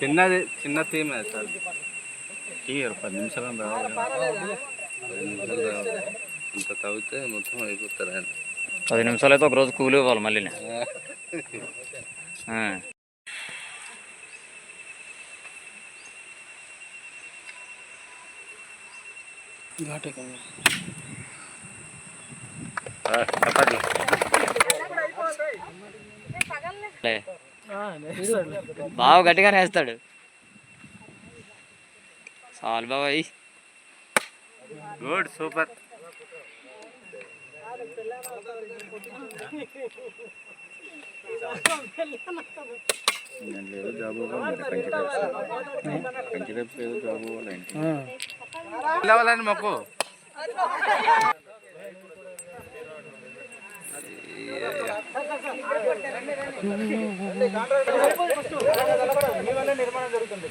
చిన్నది చిన్న theme sir. 10 నిమిషాలు రావాలి. 10 నిమిషాలు రావాలి. అంత తవ్వితే మొత్తం అయిపోతారు ఆయన. 10 నిమిషాలు అయితే ఒక రోజు కూలి ఇవ్వాలి మళ్ళీ. బాగా గట్టిగానే వేస్తాడు. చాలు బాబాయ్, గుడ్, సూపర్. జాబు మొక్కు నిర్మాణం జరుగుతుంది.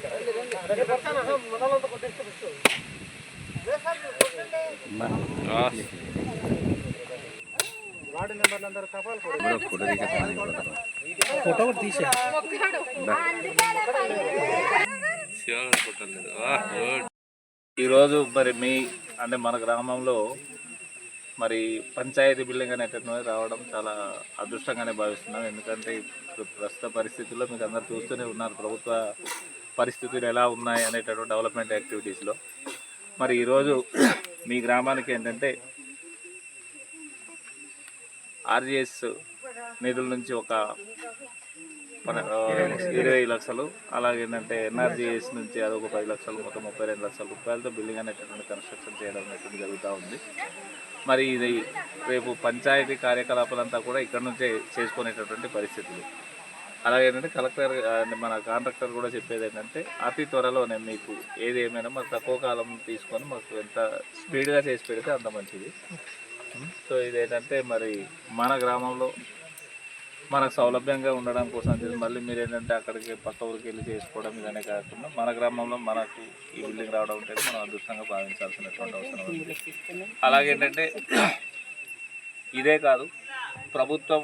వార్డు మెంబర్లందరూ ఫోటో కూడా తీసా. ఈరోజు మరి అంటే మన గ్రామంలో మరి పంచాయతీ బిల్డింగ్ అనేటటువంటి రావడం చాలా అదృష్టంగానే భావిస్తున్నాం. ఎందుకంటే ప్రస్తుత పరిస్థితుల్లో మీకు అందరు చూస్తూనే ఉన్నారు ప్రభుత్వ పరిస్థితులు ఎలా ఉన్నాయి అనేటటువంటి డెవలప్మెంట్ యాక్టివిటీస్లో. మరి ఈరోజు మీ గ్రామానికి ఏంటంటే ఆర్జీఎస్ నిధుల నుంచి ఒక 20 లక్షలు, అలాగేంటంటే ఎన్ఆర్జీఎస్ నుంచి అదొక 10 లక్షలు, మొత్తం 32 లక్షల రూపాయలతో బిల్డింగ్ అనేటటువంటి కన్స్ట్రక్షన్ చేయడం అనేటువంటి జరుగుతూ ఉంది. మరి ఇది రేపు పంచాయతీ కార్యకలాపాలంతా కూడా ఇక్కడ నుంచే చేసుకునేటటువంటి పరిస్థితులు. అలాగేంటంటే కలెక్టర్ మన కాంట్రాక్టర్ కూడా చెప్పేది ఏంటంటే అతి త్వరలోనే మీకు ఏది ఏమైనా మరి తక్కువ కాలం తీసుకొని మాకు ఎంత స్పీడ్గా చేసి పెడితే అంత మంచిది. సో ఇదేంటంటే మరి మన గ్రామంలో మనకు సౌలభ్యంగా ఉండడం కోసం మళ్ళీ మీరు ఏంటంటే అక్కడికి పక్క ఊరికి వెళ్ళి చేసుకోవడం ఇదనే కాకుండా మన గ్రామంలో మనకు ఈ బిల్డింగ్ రావడం అంటే మనం అదృష్టంగా భావించాల్సినటువంటి అవసరం ఉంది. అలాగేంటంటే ఇదే కాదు, ప్రభుత్వం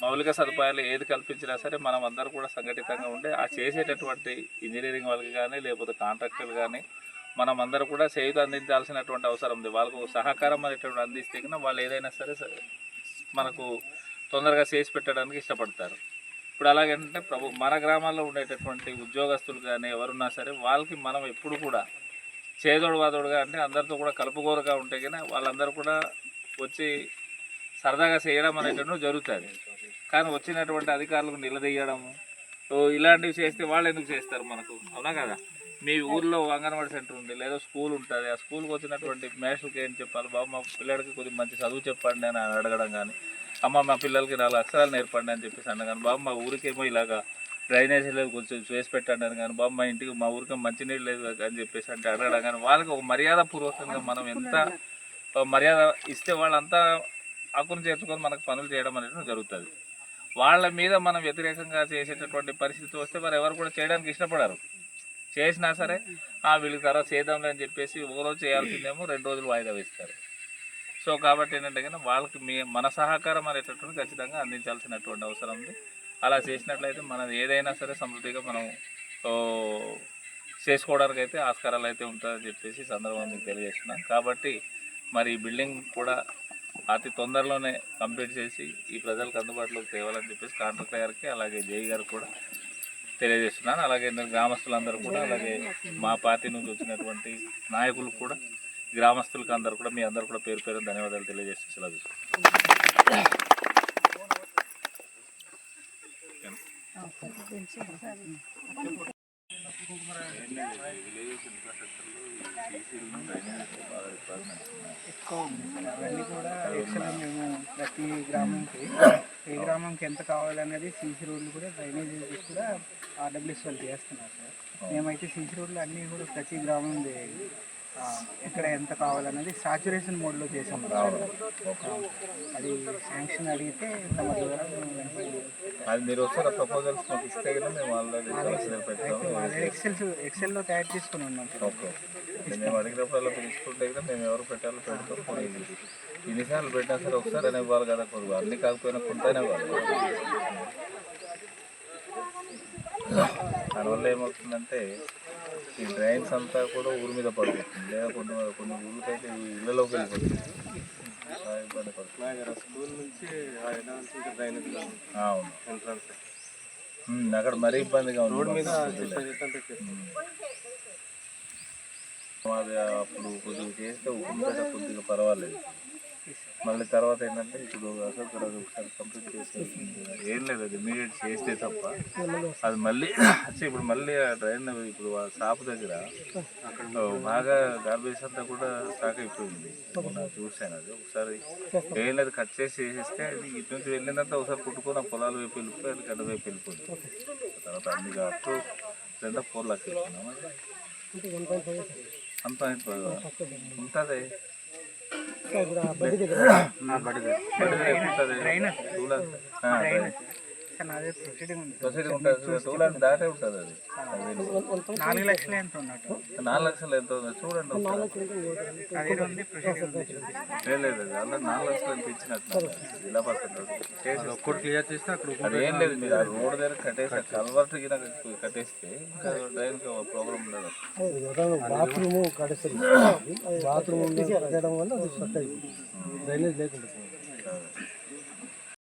మౌలిక సదుపాయాలు ఏది కల్పించినా సరే మనం అందరూ కూడా సంఘటితంగా ఉండే ఆ చేసేటటువంటి ఇంజనీరింగ్ వాళ్ళకి కానీ లేకపోతే కాంట్రాక్టర్లు కానీ మనం అందరూ కూడా చేయూత అందించాల్సినటువంటి అవసరం ఉంది. వాళ్ళకు సహకారం అనేటువంటి అందిస్తే కన్నా వాళ్ళు ఏదైనా సరే మనకు తొందరగా చేసి పెట్టడానికి ఇష్టపడతారు. ఇప్పుడు అలాగంటే మన గ్రామాల్లో ఉండేటటువంటి ఉద్యోగస్తులు కానీ ఎవరున్నా సరే వాళ్ళకి మనం ఎప్పుడు కూడా చేదోడు వాదోడుగా అంటే అందరితో కూడా కలుపుగోరుగా ఉంటే కానీ వాళ్ళందరూ కూడా వచ్చి సరదాగా చేయడం అనేటువంటి జరుగుతుంది. కానీ వచ్చినటువంటి అధికారులకు నిలదీయడము ఇలాంటివి చేస్తే వాళ్ళు ఎందుకు చేస్తారు మనకు, అవునా కదా? మీ ఊర్లో అంగన్వాడీ సెంటర్ ఉంది లేదా స్కూల్ ఉంటుంది, ఆ స్కూల్కి వచ్చినటువంటి మేస్టర్కి ఏం చెప్పాలి, బాబు మా పిల్లడికి కొద్దిగా మంచి చదువు చెప్పండి అని అడగడం కానీ, అమ్మ మా పిల్లలకి 4 అక్షరాలు నేర్పండి అని చెప్పేసి అన్న కానీ, బాబు మా ఊరికేమో ఇలాగా డ్రైనేజ్ లేదు కొంచెం చేసి పెట్టండి అని కానీ, బాబు మా ఊరికి మంచినీళ్ళు లేదు అని చెప్పేసి అంటే అడగడం కానీ, వాళ్ళకి ఒక మర్యాదపూర్వకంగా మనం ఎంత మర్యాద ఇస్తే వాళ్ళంతా హక్కును చేర్చుకొని మనకు పనులు చేయడం అనేది జరుగుతుంది. వాళ్ళ మీద మనం వ్యతిరేకంగా చేసేటటువంటి పరిస్థితి వస్తే మరి ఎవరు కూడా చేయడానికి ఇష్టపడరు. చేసినా సరే వీళ్ళకి తర్వాత చేద్దాంలే అని చెప్పేసి ఒక రోజు చేయాల్సిందేమో 2 రోజులు వాయిదా వేస్తారు. సో కాబట్టి ఏంటంటే కానీ వాళ్ళకి మన సహకారం అనేటటువంటి ఖచ్చితంగా అందించాల్సినటువంటి అవసరం ఉంది. అలా చేసినట్లయితే మనం ఏదైనా సరే సమృద్ధిగా మనం చేసుకోవడానికి అయితే ఆస్కారాలు అయితే ఉంటుందని చెప్పేసి సందర్భంగా మీకు తెలియజేస్తున్నాను. కాబట్టి మరి ఈ బిల్డింగ్ కూడా అతి తొందరలోనే కంప్లీట్ చేసి ఈ ప్రజలకు అందుబాటులోకి తేవాలని చెప్పేసి కాంట్రాక్టర్ గారికి అలాగే జేఈ గారికి కూడా తెలియజేస్తున్నాను. అలాగే గ్రామస్తులందరూ కూడా అలాగే మా పార్టీ నుంచి వచ్చినటువంటి నాయకులు కూడా గ్రామస్తులకు అందరూ కూడా మీ అందరూ కూడా పేరు పేరు ధన్యవాదాలు తెలియజేస్తూ సెలవు. అవన్నీ కూడా యాక్చువల్గా మేము ప్రతి గ్రామంకి ఏ గ్రామంకి ఎంత కావాలనేది సీసీ రోడ్లు కూడా డ్రైనేజీ కూడా ఆర్డబ్ల్యూఎస్ వాళ్ళు చేస్తున్నారు సార్. మేమైతే సీసీ రోడ్లు అన్నీ కూడా ప్రతి గ్రామం ఎక్కడ ఎంత కావాలనేది సాచురేషన్ మోడ్లో చేసాం. అది శాంక్షన్ అడిగితే తమ ద్వారా అది మీరు ఒకసారి ప్రపోజల్స్ మాకు ఇస్తే కదా మేము ఆల్రెడీ ఎక్సెల్లో తయారు చేసుకుని ఉన్నాం. ఓకే, మేము అడిగినప్పుడు తీసుకుంటే కదా మేము ఎవరు పెట్టాలో పెడతాం. ఎన్నిసార్లు పెట్టినా సరే ఒకసారి అని ఇవ్వాలి కదా, అన్నీ కాకపోయినా కొంతనే ఇవ్వాలి. దానివల్ల ఏమవుతుందంటే ఈ డ్రైన్స్ అంతా కూడా ఊరి మీద పడిపోతుంది, లేదా కొన్ని ఊళ్ళకైతే ఇళ్ళలోకి వెళ్ళిపోతుంది. ఇబ్బంది పడుతుంది. స్కూల్ నుంచి డ్రైనేజ్ అవును, ఎంట్రన్స్ అక్కడ మరీ ఇబ్బందిగా ఉంది. రోడ్ మీద అది అప్పుడు కొద్దిగా చేస్తే ఉప్పుపేట కొద్దిగా పర్వాలేదు. మళ్ళీ తర్వాత ఏంటంటే ఇప్పుడు అసలు ఒకసారి కంప్లీట్ చేస్తే ఏం లేదు, అది ఇమీడియట్ చేస్తే తప్ప అది మళ్ళీ ఇప్పుడు మళ్ళీ ఆ డ్రైన్ ఇప్పుడు ఆ షాప్ దగ్గర బాగా గార్బేజ్ అంతా కూడా స్టాక్ అయిపోయింది. నాకు చూశాను అది. ఒకసారి ఏం లేదు కట్ చేసి వేసేస్తే అది ఇటు నుంచి వెళ్ళినంత ఒకసారి కుట్టుకొని ఆ పొలాల వైపు వెళ్ళిపోయి అది గడ్డ వైపు వెళ్ళిపోయింది. తర్వాత అన్ని అప్ టు 4 లక్షలు అంత ఉంటుంది. ప్రొసీడింగ్ ఉంటుంది, 2 లాక్స్ దాటే ఉంటుంది. అది 4 లక్షలు ఎంత ఉన్నట్టు 4 లక్షలు ఎంత ఉందో చూడండి. లేదు అది అలా 4 లక్షలు ఎంత ఇచ్చినట్టు ఇలా పడుతుంది. ఒక్కటి క్లియర్ చేస్తే అక్కడ అది ఏం లేదు, మీరు ఆ రోడ్ దగ్గర కట్టేసి కల్వర్ట్ కట్టేస్తే ఇంకా డ్రైన్ ప్రాబ్లం ఉండదు. బాత్రూమ్ కట్టేస్తారు, బాత్రూమ్ కట్టడం వల్ల అది స్టక్ అయిపోయింది, డ్రైనేజ్ లేకుండా.